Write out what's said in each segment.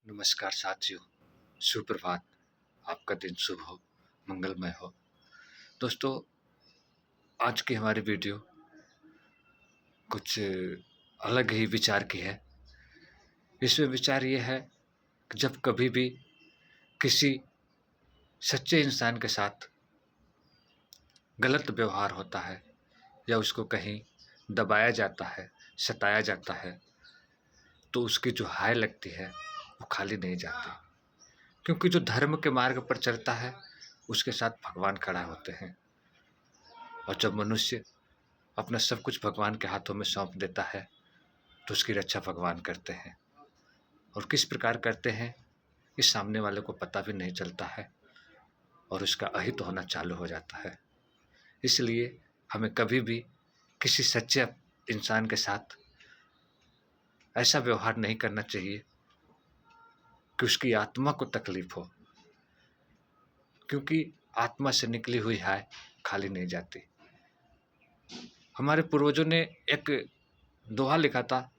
नमस्कार साथियों, सुप्रभात। आपका दिन शुभ हो, मंगलमय हो। दोस्तों, आज की हमारी वीडियो कुछ अलग ही विचार की है। इसमें विचार ये है कि जब कभी भी किसी सच्चे इंसान के साथ गलत व्यवहार होता है या उसको कहीं दबाया जाता है, सताया जाता है, तो उसकी जो हाय लगती है वो खाली नहीं जाती। क्योंकि जो धर्म के मार्ग पर चलता है उसके साथ भगवान खड़ा होते हैं। और जब मनुष्य अपना सब कुछ भगवान के हाथों में सौंप देता है तो उसकी रक्षा भगवान करते हैं। और किस प्रकार करते हैं इस सामने वाले को पता भी नहीं चलता है और उसका अहित होना चालू हो जाता है। इसलिए हमें कभी भी किसी सच्चे इंसान के साथ ऐसा व्यवहार नहीं करना चाहिए कि उसकी आत्मा को तकलीफ हो, क्योंकि आत्मा से निकली हुई हाय खाली नहीं जाती। हमारे पूर्वजों ने एक दोहा लिखा था,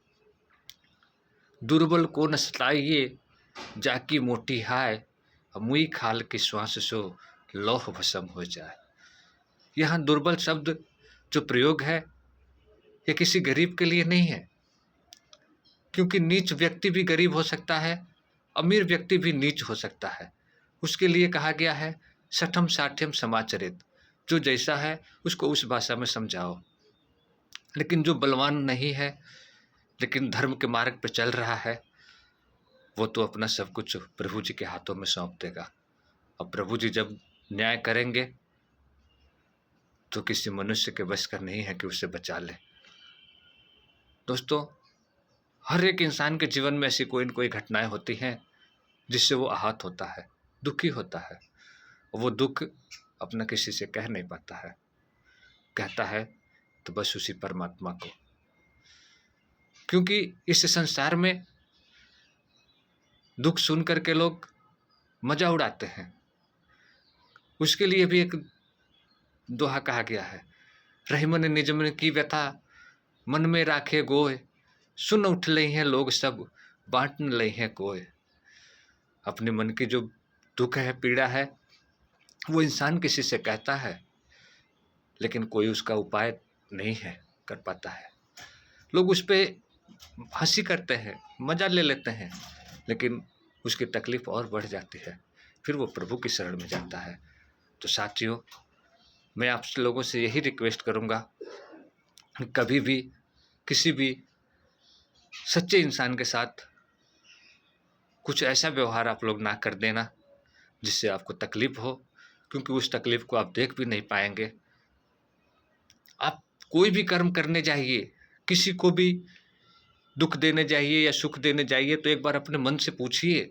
दुर्बल को न सताइए जाकी मोटी हाय, मुई खाल की श्वास सो लौह भस्म हो जाए। यहाँ दुर्बल शब्द जो प्रयोग है ये किसी गरीब के लिए नहीं है, क्योंकि नीच व्यक्ति भी गरीब हो सकता है, अमीर व्यक्ति भी नीच हो सकता है। उसके लिए कहा गया है सठम साठ्यम समाचरित, जो जैसा है उसको उस भाषा में समझाओ। लेकिन जो बलवान नहीं है लेकिन धर्म के मार्ग पर चल रहा है, वो तो अपना सब कुछ प्रभु जी के हाथों में सौंप देगा। और प्रभु जी जब न्याय करेंगे तो किसी मनुष्य के बस का नहीं है कि उसे बचा ले। दोस्तों, हर एक इंसान के जीवन में ऐसी कोई न कोई घटनाएं होती हैं जिससे वो आहत होता है, दुखी होता है। वो दुख अपना किसी से कह नहीं पाता है, कहता है तो बस उसी परमात्मा को। क्योंकि इस संसार में दुख सुन करके लोग मजा उड़ाते हैं। उसके लिए भी एक दोहा कहा गया है, रहीमन निज मन की व्यथा मन में राखे गोय, सुन उठ ले हैं लोग सब बांट न ले हैं कोय। अपने मन की जो दुख है, पीड़ा है, वो इंसान किसी से कहता है लेकिन कोई उसका उपाय नहीं है कर पाता है। लोग उस पर हंसी करते हैं, मजा ले लेते हैं, लेकिन उसकी तकलीफ और बढ़ जाती है। फिर वो प्रभु की शरण में जाता है। तो साथियों, मैं आप लोगों से यही रिक्वेस्ट करूँगा, कभी भी किसी भी सच्चे इंसान के साथ कुछ ऐसा व्यवहार आप लोग ना कर देना जिससे आपको तकलीफ हो, क्योंकि उस तकलीफ को आप देख भी नहीं पाएंगे। आप कोई भी कर्म करने जाइए, किसी को भी दुख देने जाइए या सुख देने जाइए, तो एक बार अपने मन से पूछिए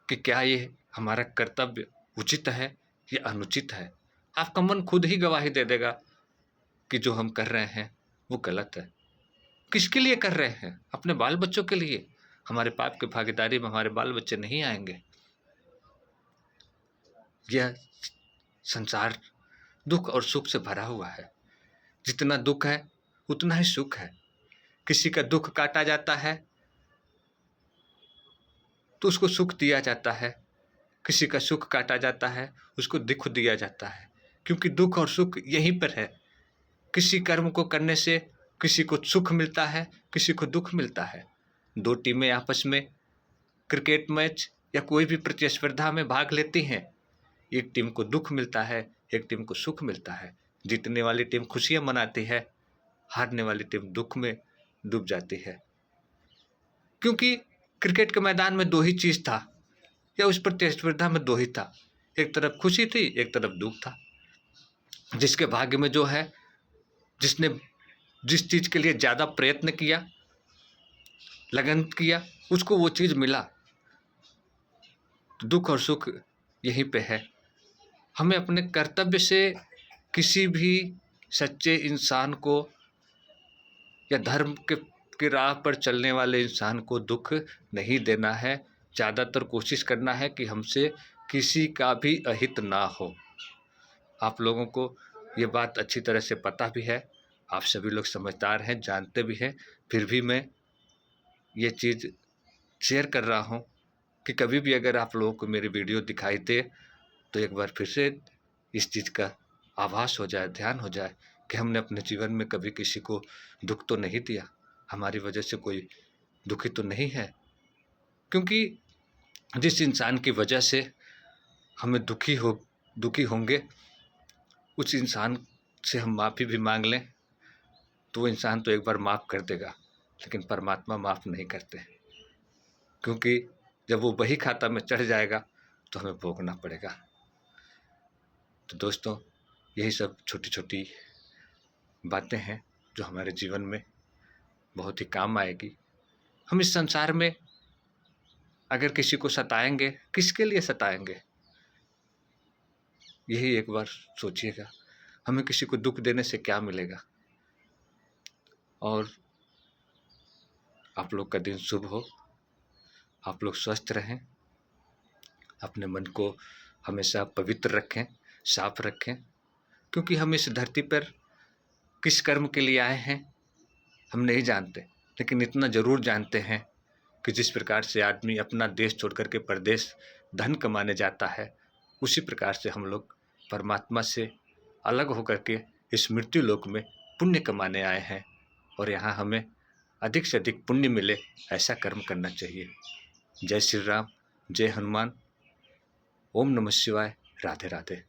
कि क्या ये हमारा कर्तव्य उचित है या अनुचित है। आपका मन खुद ही गवाही दे देगा कि जो हम कर रहे हैं वो गलत है। किसके लिए कर रहे हैं? अपने बाल बच्चों के लिए। हमारे पाप की भागीदारी में हमारे बाल बच्चे नहीं आएंगे। यह संसार दुख और सुख से भरा हुआ है। जितना दुख है उतना ही सुख है। किसी का दुख काटा जाता है तो उसको सुख दिया जाता है, किसी का सुख काटा जाता है उसको दुख दिया जाता है। क्योंकि दुख और सुख यहीं पर है। किसी कर्म को करने से किसी को सुख मिलता है, किसी को दुख मिलता है। दो टीमें आपस में क्रिकेट मैच या कोई भी प्रतिस्पर्धा में भाग लेती हैं। एक टीम को दुख मिलता है, एक टीम को सुख मिलता है। जीतने वाली टीम खुशियां मनाती है, हारने वाली टीम दुख में डूब जाती है। क्योंकि क्रिकेट के मैदान में दो ही चीज था, या उस प्रतिस्पर्धा में दो ही था, एक तरफ खुशी थी, एक तरफ दुख था। जिसके भाग्य में जो है, जिसने जिस चीज के लिए ज्यादा प्रयत्न किया, लगन किया, उसको वो चीज मिला। तो दुख और सुख यहीं पे है। हमें अपने कर्तव्य से किसी भी सच्चे इंसान को या धर्म के राह पर चलने वाले इंसान को दुख नहीं देना है। ज़्यादातर कोशिश करना है कि हमसे किसी का भी अहित ना हो। आप लोगों को ये बात अच्छी तरह से पता भी है, आप सभी लोग समझदार हैं, जानते भी हैं, फिर भी मैं ये चीज़ शेयर कर रहा हूँ कि कभी भी अगर आप लोगों को मेरी वीडियो दिखाई दे तो एक बार फिर से इस चीज़ का आभास हो जाए, ध्यान हो जाए कि हमने अपने जीवन में कभी किसी को दुख तो नहीं दिया, हमारी वजह से कोई दुखी तो नहीं है। क्योंकि जिस इंसान की वजह से हमें दुखी होंगे, उस इंसान से हम माफ़ी भी मांग लें तो वो इंसान तो एक बार माफ़ कर देगा, लेकिन परमात्मा माफ़ नहीं करते। क्योंकि जब वो बही खाता में चढ़ जाएगा तो हमें भोगना पड़ेगा। तो दोस्तों, यही सब छोटी छोटी बातें हैं जो हमारे जीवन में बहुत ही काम आएगी। हम इस संसार में अगर किसी को सताएंगे, किसके लिए सताएंगे? यही एक बार सोचिएगा, हमें किसी को दुख देने से क्या मिलेगा। और आप लोग का दिन शुभ हो, आप लोग स्वस्थ रहें, अपने मन को हमेशा पवित्र रखें, साफ रखें। क्योंकि हम इस धरती पर किस कर्म के लिए आए हैं हम नहीं जानते, लेकिन इतना ज़रूर जानते हैं कि जिस प्रकार से आदमी अपना देश छोड़ करके परदेश धन कमाने जाता है, उसी प्रकार से हम लोग परमात्मा से अलग होकर के इस मृत्यु लोक में पुण्य कमाने आए हैं। और यहाँ हमें अधिक से अधिक पुण्य मिले, ऐसा कर्म करना चाहिए। जय श्री राम, जय हनुमान, ओम नमः शिवाय, राधे राधे।